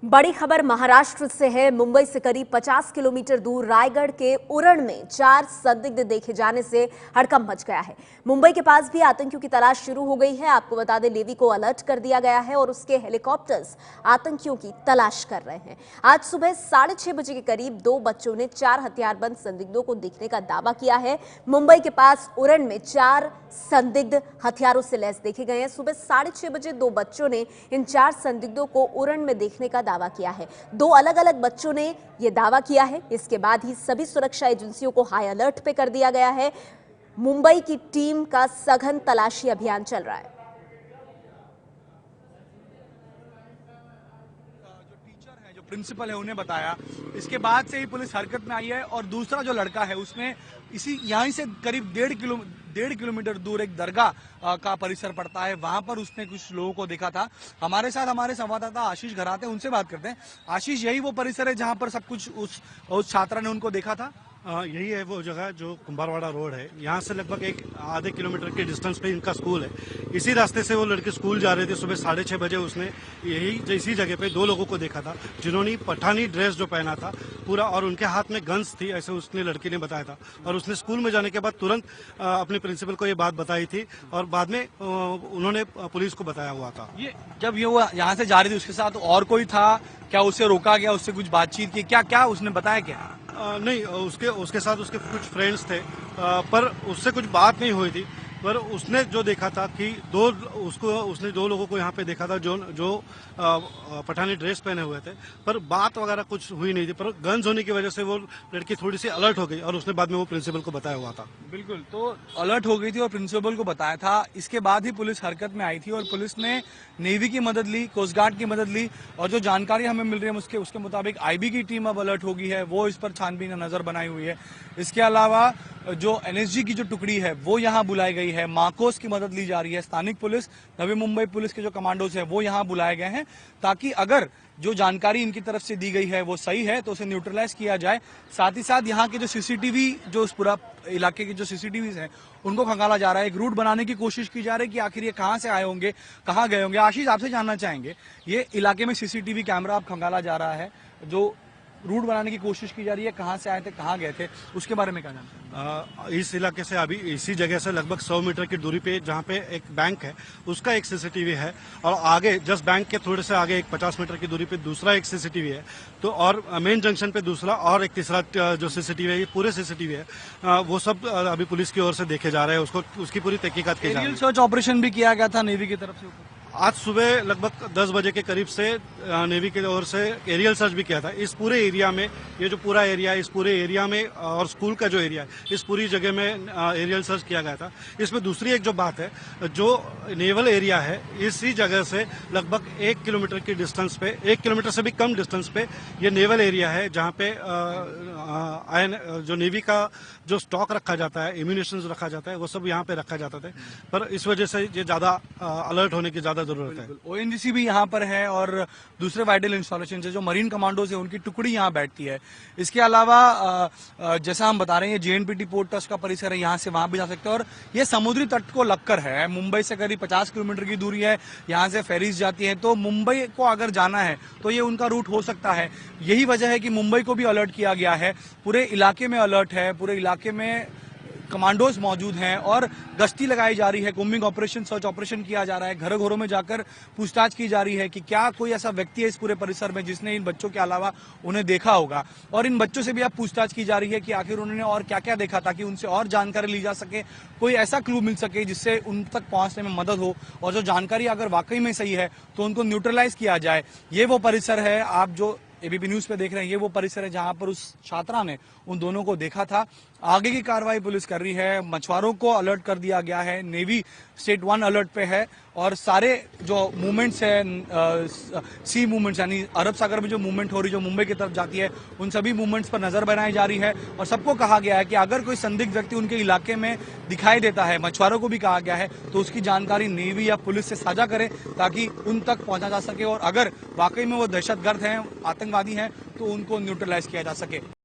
बड़ी खबर महाराष्ट्र से है। मुंबई से करीब 50 किलोमीटर दूर रायगढ़ के उरण में 4 संदिग्ध देखे जाने से हड़कंप मच गया है। मुंबई के पास भी आतंकियों की तलाश शुरू हो गई है। आपको बता दें, नेवी को अलर्ट कर दिया गया है और उसके हेलीकॉप्टर्स आतंकियों की तलाश कर रहे हैं। आज सुबह 6:30 बजे के करीब 2 बच्चों ने 4 हथियारबंद संदिग्धों को देखने का दावा किया है। मुंबई के पास उरण में 4 संदिग्ध हथियारों से लैस देखे गए हैं। सुबह 6:30 बजे 2 बच्चों ने इन 4 संदिग्धों को उरण में देखने का दावा किया है। 2 अलग अलग बच्चों ने यह दावा किया है। इसके बाद ही सभी सुरक्षा एजेंसियों को हाई अलर्ट पे कर दिया गया है। मुंबई की टीम का सघन तलाशी अभियान चल रहा है। प्रिंसिपल है उन्हें बताया, इसके बाद से ही पुलिस हरकत में आई है। और दूसरा जो लड़का है उसने यहीं से करीब 1.5 किलोमीटर दूर एक दरगाह का परिसर पड़ता है, वहां पर उसने कुछ लोगों को देखा था। हमारे साथ हमारे संवाददाता आशीष घरात हैं, उनसे बात करते हैं। आशीष, यही वो परिसर है जहां पर सब कुछ उस छात्रा ने उनको देखा था? यही है वो जगह जो कुंभारवाड़ा रोड है। यहाँ से लगभग एक आधे किलोमीटर के डिस्टेंस पे इनका स्कूल है। इसी रास्ते से वो लड़के स्कूल जा रहे थे। सुबह 6:30 बजे उसने इसी जगह पे 2 लोगों को देखा था, जिन्होंने पठानी ड्रेस जो पहना था पूरा, और उनके हाथ में गन्स थी, ऐसे उसने लड़की ने बताया था। और उसने स्कूल में जाने के बाद तुरंत अपने प्रिंसिपल को ये बात बताई थी और बाद में उन्होंने पुलिस को बताया हुआ था। ये जब वो यहाँ से जा रही थी, उसके साथ और कोई था क्या? उसे रोका गया? उससे कुछ बातचीत की? क्या उसने बताया क्या? नहीं, उसके साथ उसके कुछ फ्रेंड्स थे, पर उससे कुछ बात नहीं हुई थी। पर उसने जो देखा था कि उसने 2 लोगों को यहाँ पे देखा था जो पठानी ड्रेस पहने हुए थे, पर बात वगैरह कुछ हुई नहीं थी। पर गन्स होने की वजह से वो लड़की थोड़ी सी अलर्ट हो गई और उसने बाद में वो प्रिंसिपल को बताया हुआ था। बिल्कुल, तो अलर्ट हो गई थी और प्रिंसिपल को बताया था। इसके बाद ही पुलिस हरकत में आई थी और पुलिस ने नेवी की मदद ली, कोस्ट गार्ड की मदद ली। और जो जानकारी हमें मिल रही है उसके मुताबिक आईबी की टीम अब अलर्ट हो गई है, वो इस पर छानबीन नजर बनाई हुई है। इसके अलावा जो एनएसजी की जो टुकड़ी है वो यहाँ बुलाई गई है, माकोस की मदद ली जा रही है। स्थानिक पुलिस, नवी मुंबई पुलिस के जो कमांडोज हैं वो यहाँ बुलाए गए हैं, ताकि अगर जो जानकारी इनकी तरफ से दी गई है वो सही है तो उसे न्यूट्रलाइज किया जाए। साथ ही साथ यहाँ के जो सीसीटीवी, जो उस पूरा इलाके के जो सीसीटीवी हैं उनको खंगाला जा रहा है। एक रूट बनाने की कोशिश की जा रही है कि आखिर ये कहाँ से आए होंगे, कहाँ गए होंगे। आशीष, आपसे जानना चाहेंगे, ये इलाके में सीसीटीवी कैमरा अब खंगाला जा रहा है, जो रूट बनाने की कोशिश की जा रही है, कहां से आए थे, कहां गए थे, उसके बारे में क्या जानते हैं? इस इलाके से अभी इसी जगह से लगभग 100 मीटर की दूरी पे जहाँ पे एक बैंक है उसका एक सीसीटीवी है, और आगे जस्ट बैंक के थोड़े से आगे एक 50 मीटर की दूरी पे दूसरा एक सीसीटीवी है। तो और मेन जंक्शन पे दूसरा और एक तीसरा जो सीसीटीवी है, ये पूरे सीसीटीवी है, वो सब अभी पुलिस की ओर से देखे जा रहे हैं। उसकी पूरी तहकीकात की जा रही है। सर्च ऑपरेशन भी किया गया था नेवी की तरफ से। आज सुबह लगभग 10 बजे के करीब से नेवी की ओर से एरियल सर्च भी किया था इस पूरे एरिया में। ये जो पूरा एरिया है, इस पूरे एरिया में और स्कूल का जो एरिया है, इस पूरी जगह में एरियल सर्च किया गया था। इसमें दूसरी एक जो बात है, जो नेवल एरिया है, इसी जगह से लगभग 1 किलोमीटर की डिस्टेंस पे, 1 किलोमीटर से भी कम डिस्टेंस पे ये नेवल एरिया है, जहाँ पे जो नेवी का जो स्टॉक रखा जाता है, एम्यूनिशन रखा जाता है, वो सब यहाँ पे रखा जाता था। पर इस वजह से ये ज्यादा अलर्ट होने की ज्यादा जरूरत है। ओएनजीसी भी यहाँ पर है और दूसरे वाइटल इंस्टॉलेशन है, जो मरीन कमांडोज है उनकी टुकड़ी यहाँ बैठती है। इसके अलावा जैसा हम बता रहे हैं, जेएनपीटी पोर्ट ट्रस्ट का परिसर है, यहाँ से वहां भी जा सकते हैं। और ये समुद्री तट को लगकर है, मुंबई से करीब 50 किलोमीटर की दूरी है, यहाँ से फेरीज जाती है। तो मुंबई को अगर जाना है तो ये उनका रूट हो सकता है। यही वजह है कि मुंबई को भी अलर्ट किया गया है, पूरे इलाके में अलर्ट है, पूरे इलाके में कमांडोज मौजूद हैं और गश्ती लगाई जा रही है, कोम्बिंग ऑपरेशन, सर्च ऑपरेशन किया जा रहा है। घरों घरों में जाकर पूछताछ की जा रही है कि क्या कोई ऐसा व्यक्ति है इस पूरे परिसर में जिसने इन बच्चों के अलावा उन्हें देखा होगा। और इन बच्चों से भी अब पूछताछ की जा रही है कि आखिर उन्होंने और क्या क्या देखा, ताकि उनसे और जानकारी ली जा सके, कोई ऐसा क्लू मिल सके जिससे उन तक पहुंचने में मदद हो। और जो जानकारी अगर वाकई में सही है तो उनको न्यूट्रलाइज किया जाए। ये वो परिसर है, आप जो एबीपी न्यूज पे देख रहे हैं, ये वो परिसर है जहां पर उस छात्रा ने उन दोनों को देखा था। आगे की कार्रवाई पुलिस कर रही है, मछुआरों को अलर्ट कर दिया गया है, नेवी स्टेट 1 अलर्ट पे है। और सारे जो मूवमेंट्स है, सी मूवमेंट्स यानी अरब सागर में जो मूवमेंट हो रही, जो मुंबई की तरफ जाती है, उन सभी मूवमेंट्स पर नजर बनाई जा रही है। और सबको कहा गया है कि अगर कोई संदिग्ध व्यक्ति उनके इलाके में दिखाई देता है, मछुआरों को भी कहा गया है, तो उसकी जानकारी नेवी या पुलिस से साझा करें, ताकि उन तक पहुंचा जा सके। और अगर वाकई में वो दहशतगर्द हैं, आतंकवादी हैं, तो उनको न्यूट्रलाइज किया जा सके।